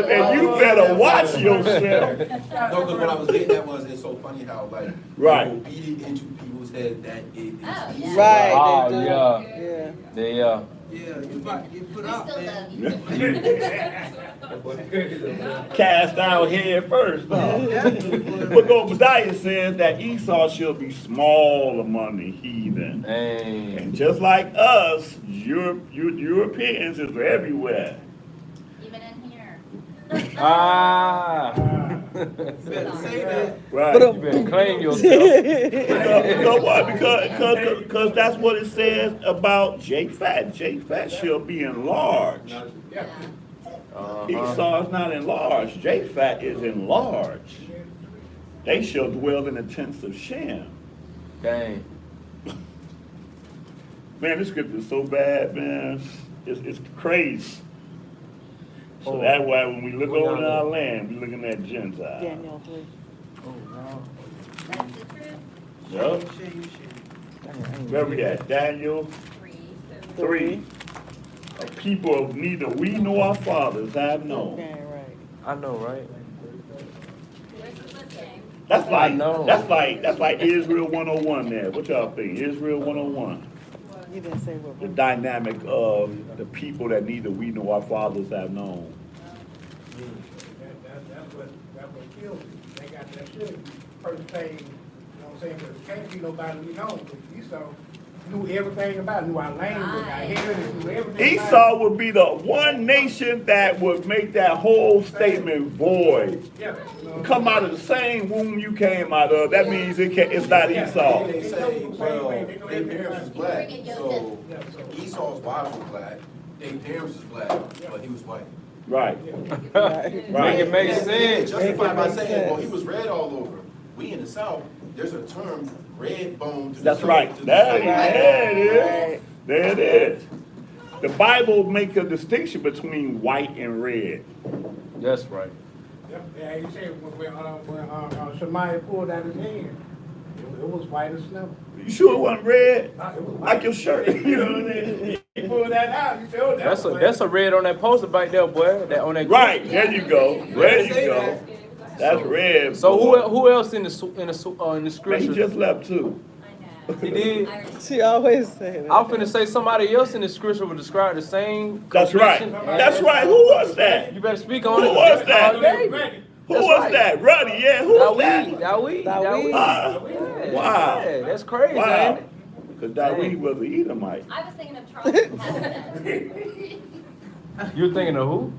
And you better watch yourself. No, because what I was getting at was, it's so funny how, like, Right. people beat it into people's head that it is Oh, yeah. Esau. Right, Oh, they do. yeah. Yeah. They Yeah, you about to get put We out, still man. love you. Cast out head first. No. But Obadiah says that Esau shall be small among the heathen. Hey. And just like us, Europeans is everywhere. Even in here. Ah. Better say that. Right. You better claim yourself. Because what? Because that's what it says about Japhet. Japhet shall be enlarged. Yeah. Esau is not enlarged. Japhet is enlarged. They shall dwell in the tents of Shem. Dang. Man, this scripture is so bad, man. It's crazy. So Oh. that's why when we look What over in y'all our do? land, we looking at Gentiles. Daniel 3. That's the truth. Yup. Where we at? Daniel 3. A people of neither we nor our fathers have known. Okay, right. I know, right? Where's the flip game? That's like I know. that's like Israel 101 there. What y'all think? Israel 101. You didn't say what. The dynamic of the people that neither we nor our fathers have known. That's what killed me. They got that shit. First thing, you know what I'm saying? Because can't be nobody we know. Because Esau knew everything about it, knew our language, our heritage, knew everything. about Esau would be the one nation that would make that whole statement void. it. Yeah. Come out of the same womb you came out of. That means it's not Esau. They say, well, their parents was black, Bring it, so Yeah, so- Esau's wives were black, their parents was black, but he was white. Right. Right. Make it make And sense. they justified by Make it make saying, well, he sense. was red all over. We in the South, there's a term, red bone to the That's soul, right. to the There soul. it is. There it is. The Bible makes a distinction between white and red. That's right. Yep. Yeah, he said when Shemaiah pulled out his hand, it was white as snow. You sure it wasn't red? It was white. Like your shirt. You know what I mean? He pulled that out. He said, oh, That's a red on that poster back there, boy. That on that. Right. There you go. There you go. That's red. So boy. who else in the Man, he scripture? just left too. I know. He did. I already- She always say that. I'm finna say somebody else in the scripture would describe the same. That's right. complexion That's as- right. Who was that? You better speak on Who it. was that? David. Who That's was right. that? Ruddy, yeah. Who was Dawid. that? Dawid. Ah, Yeah. wow. Yeah, that's crazy, Wow. ain't it? Because Dawid was an Edomite. I was thinking of Charles from Habitat. You're thinking of who?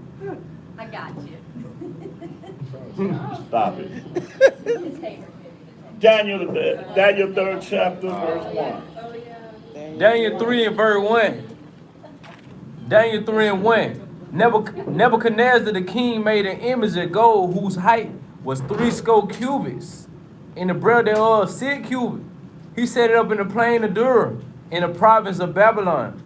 I got you. Stop it. His favorite. Daniel 3rd chapter, verse 1. Oh, yeah. Daniel 3 and verse 1. Daniel 3 and 1. Nebuchadnezzar the king made an image of gold whose height was 60 cubits, and the breadth thereof 6 cubits. He set it up in the plain of Dura, in the province of Babylon.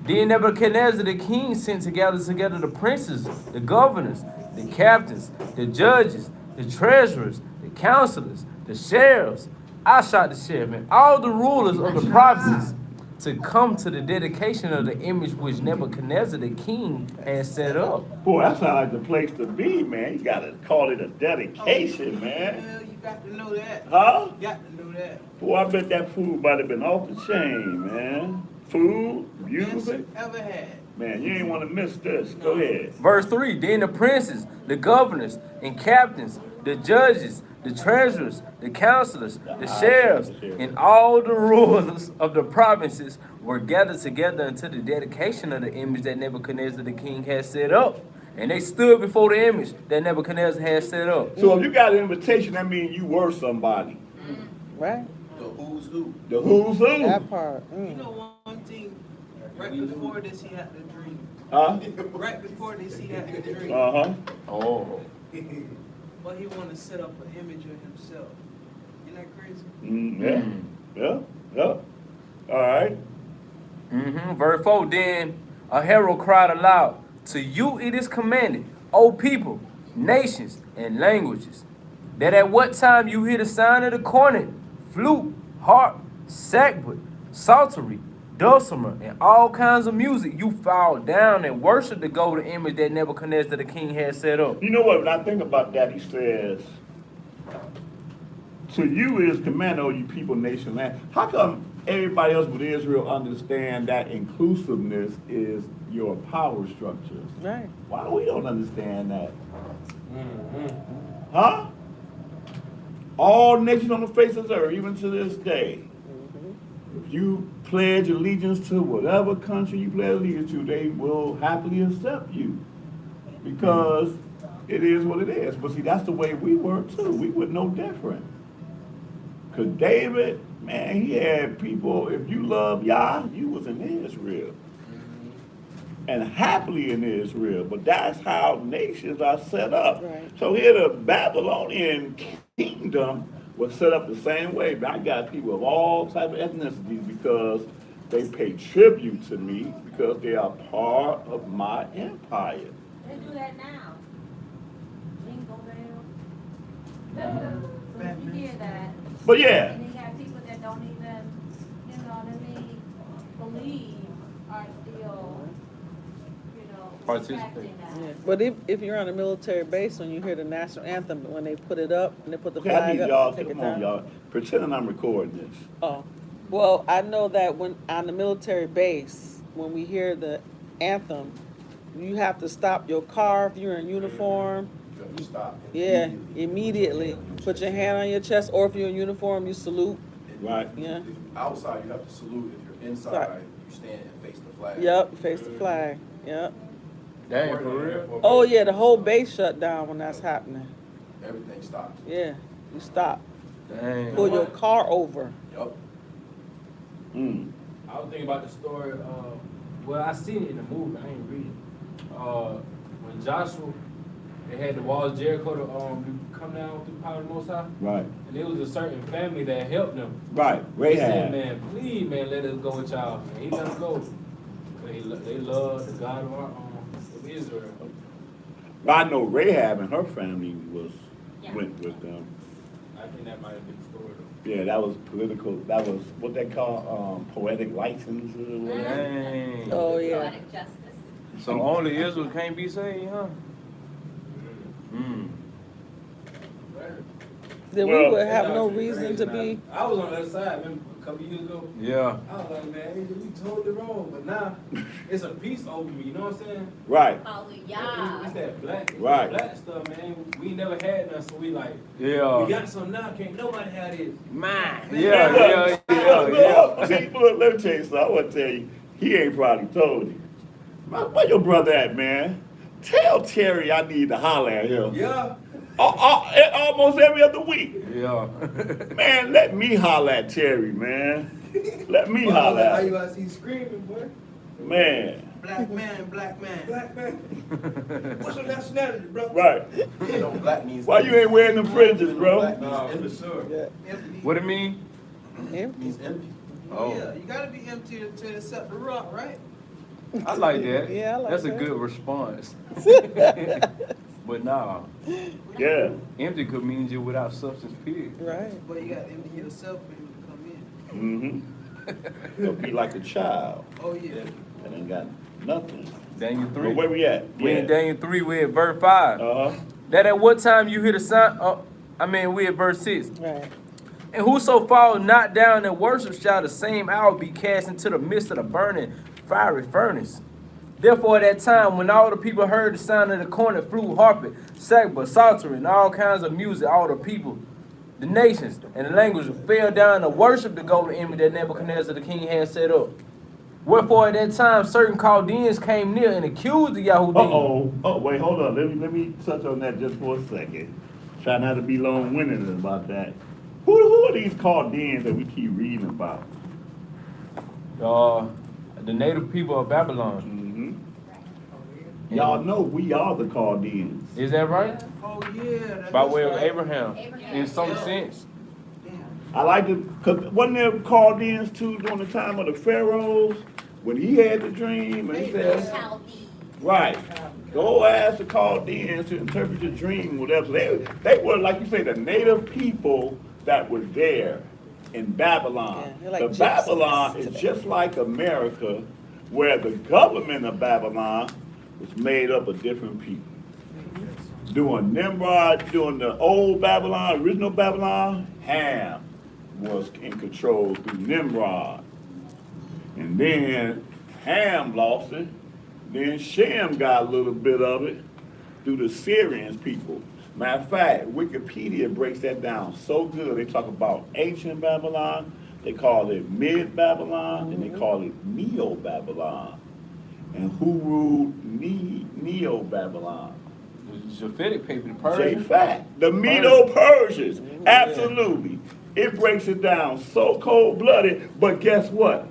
Then Nebuchadnezzar the king sent together the princes, the governors, the captains, the judges, the treasurers, the counselors, the sheriffs. I shot the sheriff, man. All the rulers of the provinces to come to the dedication of the image which Nebuchadnezzar the king had set up. Boy, that sounds like the place to be, man. You gotta call it a dedication, man. Well, you got to know that. Huh? You got to know that. Boy, I bet that food might have been off the chain, man. Food, Best music. you ever had. Man, you ain't want to miss this. Go ahead. Verse 3, then the princes, the governors, and captains, the judges, the treasurers, the counselors, the sheriffs, and all the rulers of the provinces were gathered together unto the dedication of the image that Nebuchadnezzar the king had set up. And they stood before the image that Nebuchadnezzar had set up. So if you got an invitation, that means you were somebody. Right? The who's who. The who's who. That part. You know one thing, right before this he had the dream. Huh? Right before this he had the dream. Uh-huh. Oh. But he want to set up an image of himself. Isn't that crazy? Yeah. All right. Verse 4, then a herald cried aloud, to you it is commanded, O people, nations, and languages, that at what time you hear the sound of the cornet, flute, harp, sackbut, psaltery, dulcimer, and all kinds of music, you fall down and worship the golden image that Nebuchadnezzar the king had set up. You know what? When I think about that, he says, "To you is command, O you people, nation, land." How come everybody else but Israel understand that inclusiveness is your power structure? Right. Why we don't understand that? Huh? All nations on the face of the earth, even to this day, if you pledge allegiance to whatever country you pledge allegiance to, they will happily accept you because it is what it is. But see, that's the way we were too. We were no different. Because David, man, he had people, if you love Yah, you was in Israel. And happily in Israel. But that's how nations are set up. Right. So here the Babylonian kingdom was set up the same way. But I got people of all type of ethnicities because they pay tribute to me because they are part of my empire. They do that now. Jingle bells. So you hear that. But yeah. And you got people that don't even, you know what I mean, believe are still, you know, Participate. respecting that. Yeah. But if you're on a military base and you hear the national anthem, when they put it up and they put the Okay, I flag need up, y'all, take it come on, down. y'all. Pretending I'm recording this. Oh, well, I know that when on the military base, when we hear the anthem, you have to stop your car if you're in uniform. You have to stop. Yeah, immediately. Put your hand on your chest, or if you're in uniform, you salute. Right. Yeah. If you're outside, you have to salute. If you're inside, you stand and face the flag. Yep, face the flag. Yep. Dang, for real? Oh yeah, the whole base shut down when that's happening. Everything stops. Yeah, you stop. Dang. Pull your car over. Yup. Mm. I was thinking about the story, well, I seen it in the movie, I ain't read it. When Joshua, they had the walls of Jericho to come down through the power of the Most High, Right. and there was a certain family that helped them. Right. They said, Rahab. man, please, man, let us go with y'all. And he let them go. They love the God of Israel. I know Rahab and her family Yeah. went with them. I think that might have been the story, though. Yeah, that was political. That was what they call poetic license or whatever. Dang. Oh yeah. Poetic justice. So only Israel can't be saved, huh? Mm. Then Well- we would have no reason to be. I was on the other side, remember, a couple years ago? Yeah. I was like, man, we totally wrong, but now it's a peace over me, you know what I'm saying? Right. Hallelujah. It's that black, Right. black stuff, man. We never had none, so we like, Yeah. we got some now, can't nobody have this. Man. Yeah. Look, see, look, let me tell you something. I want to tell you, he ain't probably told you. Where your brother at, man? Tell Terry I need to holler at him. Yeah. Almost every other week. Yeah. Man, let me holler at Terry, man. Let me holler How at you him. out see screaming, boy? Man. Black man, black man. Black man. What's your nationality, bro? Right. You know, black means. Why you ain't wearing them fringes, bro? Black means No, empty. for sure. Empty. What it mean? Empty. Means empty. Oh. Yeah, you gotta be empty to accept the rock, right? I like that. Yeah, I like That's that. a good response. But nah, Yeah. empty could mean you're without substance, period. Right. But you gotta empty yourself for him to come in. Mm-hmm. You'll be like a child Oh yeah. that ain't got nothing. Daniel But 3. where we at? We in Daniel 3, we at verse 5. Uh-huh. That at what time you hear the sound, we at verse 6. Right. And whoso fall not down and worship shall the same hour be cast into the midst of the burning fiery furnace. Therefore at that time, when all the people heard the sound of the cornet, flute, harping, sackbut, psaltery, and all kinds of music, all the people, the nations, and the languages fell down to worship the golden image that Nebuchadnezzar the king had set up. Wherefore at that time certain Chaldeans came near and accused the Yahudim. Uh-oh. Oh, wait, hold on. Let me touch on that just for a second. Try not to be long-winded about that. Who are these Chaldeans that we keep reading about? The native people of Babylon. Mm-hmm. Y'all know we are the Chaldeans. Is that right? Oh yeah. that By is way of right. Abraham, Abraham. in some Yeah. sense. Damn. I like to, because wasn't there Chaldeans too during the time of the pharaohs? When he had the dream and he said, Chaldees. right, go ask the Chaldeans to interpret your dream, whatever. So they were, like you say, the native people that were there. in Babylon. Yeah, they're like The Babylon gypsies is today. just like America, where the government of Babylon was made up of different people. During Nimrod, during the old Babylon, original Babylon, Ham was in control through Nimrod. And then Ham lost it. Then Shem got a little bit of it through the Syrians people. Matter of fact, Wikipedia breaks that down so good. They talk about ancient Babylon, they call it mid-Babylon, and they call it Neo-Babylon. And who ruled Neo-Babylon? The Japhetic people, the Persians. J-Fact, the Medo-Persians, absolutely. It breaks it down so cold-blooded, but guess what?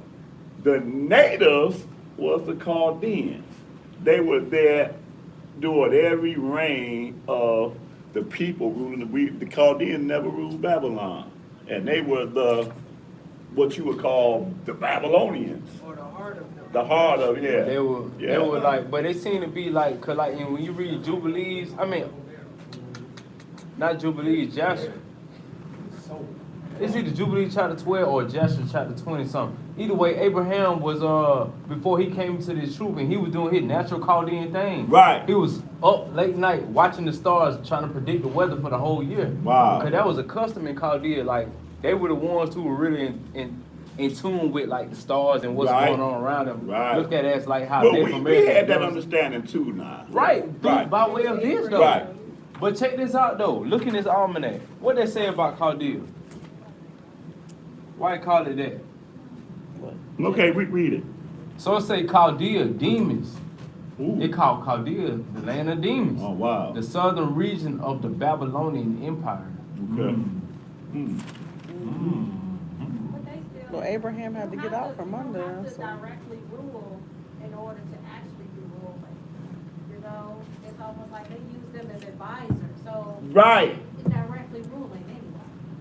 The natives was the Chaldeans. They were there during every reign of the people ruling. The Chaldeans never ruled Babylon. And they were what you would call the Babylonians. Or the heart of them. The heart of, yeah. They were like, but they seem to be like, cause like when you read Jubilees, I mean, not Jubilees, Jasher. It's either Jubilees chapter 12 or Jasher chapter 20 something. Either way, Abraham was before he came to this truth and he was doing his natural Chaldean thing. Right. He was up late night watching the stars, trying to predict the weather for the whole year. Wow. Cause that was a custom in Chaldea. Like they were the ones who were really in tune with like the stars and what's Right. going on around them. Right. Look at it as like how But Native we Americans had that does. understanding too now. Right, Right. by way of this though. Right. But check this out though. Look in this almanac. What they say about Chaldea? Why they call it that? Okay, read it. So it say Chaldea, demons. Ooh. It called Chaldea the land of demons. Oh, wow. The southern region of the Babylonian Empire. Okay. Mm. But they still. Well, Abraham had to get out from under You them. have to So. directly rule in order to actually be ruling. You know, it's almost like they use them as advisors, so. Right. It's directly ruling anyway.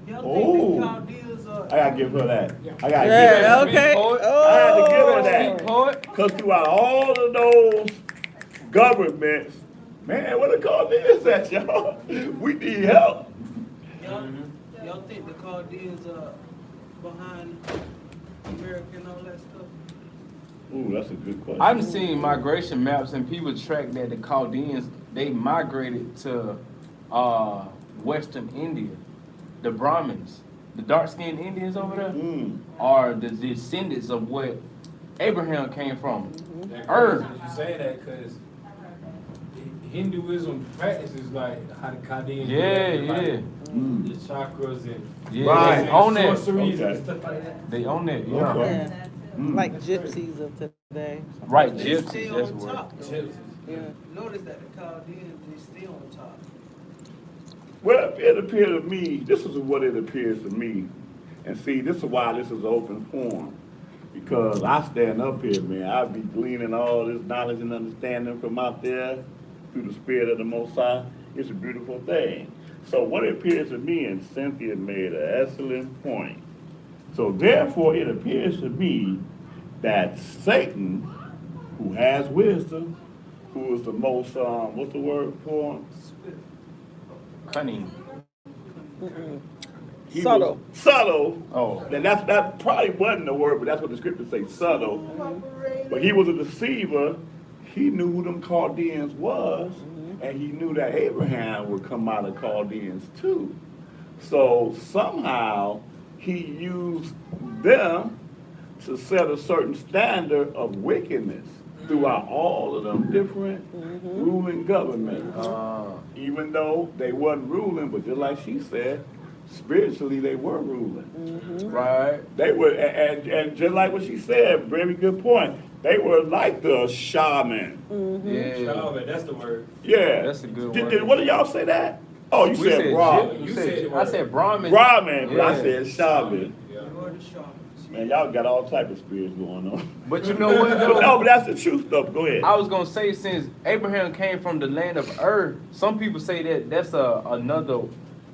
Y'all Oh. think the Chaldeans are? I gotta give her that. I gotta Yeah, give her okay. Poet. I had to give her Oh. that. Poet. Because throughout all of those governments, man, what the call is that, y'all? We need help. Y'all think the Chaldeans are behind America and all that stuff? Ooh, that's a good question. I've seen migration maps and people track that the Chaldeans, they migrated to Western India. The Brahmins, the dark-skinned Indians over there, Mm. are the descendants of what Abraham came from. That Earth. crazy that you say that because Hinduism practices like how the Chaldeans do Yeah, that, like, yeah. Mm. the chakras and Yeah, Right. they own that. sorceries Okay. and stuff like that. They own that, yeah. Okay. Yeah. Mm. Like gypsies of today. Right, They gypsies, stay that's on the word. top. though. Gypsies. Yeah. Notice that the Chaldeans, they stay on top. Well, it appeared to me, this is what it appears to me. And see, this is why this is open forum. Because I stand up here, man, I be gleaning all this knowledge and understanding from out there through the spirit of the Most High. It's a beautiful thing. So what it appears to me, and Cynthia made an excellent point. So therefore, it appears to me that Satan, who has wisdom, who is the most, what's the word for him? Cunning. He Subtle. was subtle. Oh. And that probably wasn't the word, but that's what the scriptures say, subtle. But he was a deceiver. He knew who them Chaldeans was, and he knew that Abraham would come out of Chaldeans too. So somehow he used them to set a certain standard of wickedness throughout all of them different ruling governments. Even though they wasn't ruling, but just like she said, spiritually they were ruling. Right. They were, and just like what she said, very good point. They were like the shaman. Yeah. Shaman, that's the word. Yeah. That's a good Did word. what did y'all say that? Oh, you We said said Brahmin. gyp- You said said the I word. said Brahmin. Brahmin, but I Yeah. said shaman. Yeah. Or the sharks. Man, y'all got all type of spirits going on. But you know what But though? no, but that's the truth stuff. Go ahead. I was gonna say, since Abraham came from the land of Ur, some people say that that's another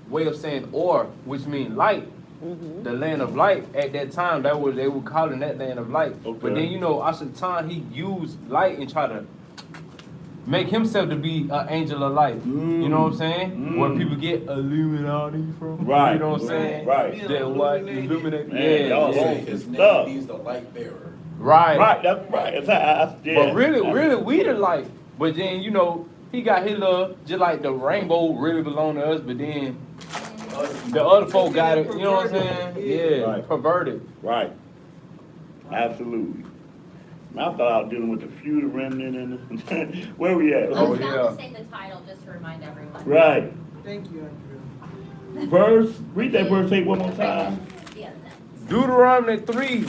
way of saying or, which means light. The land of light. At that time, they were calling that land of light. Okay. But then you know, Ashatan, he used light and try to make himself to be an angel of light. You know what I'm saying? Where people get Illuminati from. Right. You know what I'm saying? Right. That white illuminate. Man, y'all Yeah. on His some name stuff. means the light bearer. Right. Right, that's right. Yeah. But really, we the light. But then, you know, he got his love, just like the rainbow really belong to us, but then the other folk got it, you know what I'm saying? Yeah, Right. perverted. Right. Absolutely. I thought I was dealing with the few, the remnant, and where we at? Oh, I was yeah. about to say the title just to remind everyone. Right. Thank you, Andrea. Verse, read that verse 8 one more time. Yeah. Deuteronomy 3,